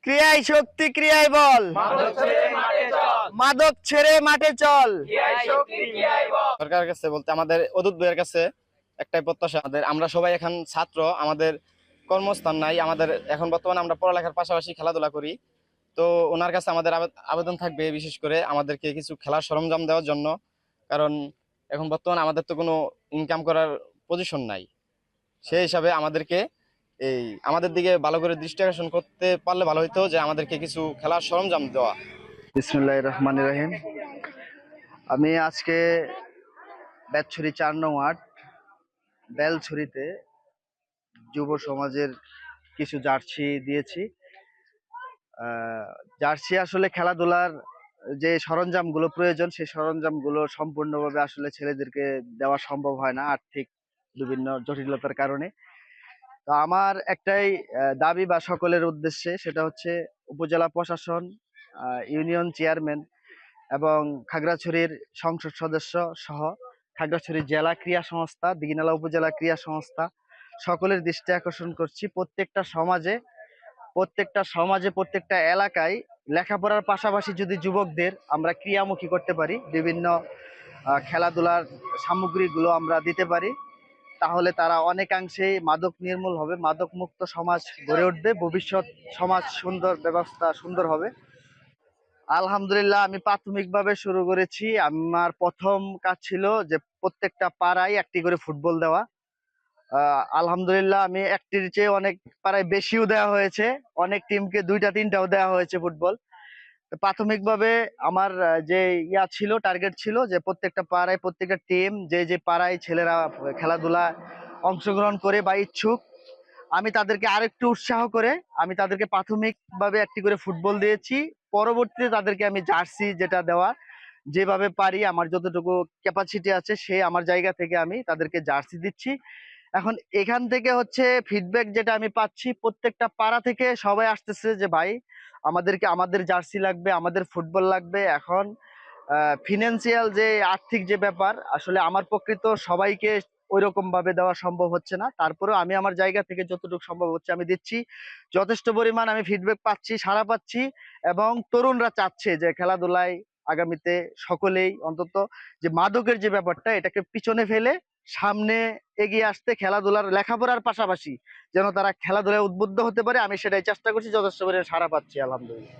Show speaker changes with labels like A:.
A: ক্রিয়ায় শক্তি, ক্রিয়ায় বল। মাদক ছেড়ে মাঠে চল।
B: সরকারের কাছে বলতে আমাদের অদূত ভাইয়ের কাছে একটাই প্রত্যাশা, আমরা সবাই এখন ছাত্র, আমাদের কর্মস্থান নাই, আমাদের এখন বর্তমানে আমরা পড়ালেখার পাশাপাশি খেলাধুলা করি। তো ওনার কাছে আমাদের আবেদন থাকবে বিশেষ করে আমাদেরকে কিছু খেলার সরঞ্জাম দেওয়ার জন্য, কারণ এখন বর্তমানে আমাদের তো কোনো ইনকাম করার পজিশন নাই। সেই হিসাবে আমাদেরকে আমাদের দিকে ভালো করে দৃষ্টি আকর্ষণ করতে পারলে ভালো হইতো, যে আমাদেরকে কিছু খেলার সরঞ্জাম দেওয়া।
A: বিসমিল্লাহির রহমানির রহিম। আমি আজকে বেতছড়ি 4 নং ওয়ার্ড বেলছড়িতে যুব সমাজের কিছু জার্সি দিয়েছি। জার্সি আসলে খেলাধুলার যে সরঞ্জামগুলো প্রয়োজন, সেই সরঞ্জামগুলো সম্পূর্ণভাবে আসলে ছেলেদেরকে দেওয়া সম্ভব হয় না আর্থিক বিভিন্ন জটিলতার কারণে। তো আমার একটাই দাবি বা সকলের উদ্দেশ্যে, সেটা হচ্ছে উপজেলা প্রশাসন, ইউনিয়ন চেয়ারম্যান এবং খাগড়াছড়ির সংসদ সদস্য সহ খাগড়াছড়ি জেলা ক্রীড়া সংস্থা, দিঘিনালা উপজেলা ক্রীড়া সংস্থা সকলের দৃষ্টি আকর্ষণ করছি, প্রত্যেকটা সমাজে প্রত্যেকটা এলাকায় লেখাপড়ার পাশাপাশি যদি যুবকদের আমরা ক্রিয়ামুখী করতে পারি, বিভিন্ন খেলাধুলার সামগ্রীগুলো আমরা দিতে পারি, তাহলে তারা অনেকাংশেই মাদক নির্মূল হবে, মাদক মুক্ত সমাজ গড়ে উঠবে, ভবিষ্যৎ সমাজ সুন্দর, ব্যবস্থা সুন্দর হবে। আলহামদুলিল্লাহ, আমি প্রাথমিকভাবে শুরু করেছি। আমার প্রথম কাজ ছিল যে প্রত্যেকটা পাড়ায় একটি করে ফুটবল দেওয়া। আলহামদুলিল্লাহ, আমি একটির চেয়ে অনেক পাড়ায় বেশিও দেওয়া হয়েছে, অনেক টিমকে 2টা 3টাও দেওয়া হয়েছে ফুটবল। তো প্রাথমিকভাবে আমার যে ছিল, টার্গেট ছিল যে প্রত্যেকটা পাড়ায়, প্রত্যেকটা টিম, যে পাড়ায় ছেলেরা খেলাধুলা অংশগ্রহণ করে বা ইচ্ছুক, আমি তাদেরকে আরেকটু উৎসাহ করে আমি তাদেরকে প্রাথমিকভাবে একটি করে ফুটবল দিয়েছি। পরবর্তীতে তাদেরকে আমি জার্সি যেটা দেওয়া, যেভাবে পারি আমার যতটুকু ক্যাপাসিটি আছে সেই আমার জায়গা থেকে আমি তাদেরকে জার্সি দিচ্ছি। এখন এখান থেকে হচ্ছে ফিডব্যাক যেটা আমি পাচ্ছি, প্রত্যেকটা পাড়া থেকে সবাই আসতেছে যে ভাই আমাদের জার্সি লাগবে, আমাদের ফুটবল লাগবে। এখন ফিনান্সিয়াল যে আর্থিক যে ব্যাপার, আসলে আমার পক্ষে তো সবাইকে ওইরকম ভাবে দেওয়া সম্ভব হচ্ছে না, তারপরেও আমি আমার জায়গা থেকে যতটুকু সম্ভব হচ্ছে আমি দিচ্ছি। যথেষ্ট পরিমাণ আমি ফিডব্যাক পাচ্ছি, সাড়া পাচ্ছি, এবং তরুণরা চাচ্ছে যে খেলাধুলায় আগামীতে সকলেই অন্তত যে মাদকের যে ব্যাপারটা, এটাকে পিছনে ফেলে সামনে এগিয়ে আসতে, খেলাধুলার লেখাপড়ার পাশাপাশি যেন তারা খেলাধুলায় উদ্বুদ্ধ হতে পারে, আমি সেটাই চেষ্টা করছি। যথেষ্ট পরিমাণে সাড়া পাচ্ছি আলহামদুলিল্লাহ।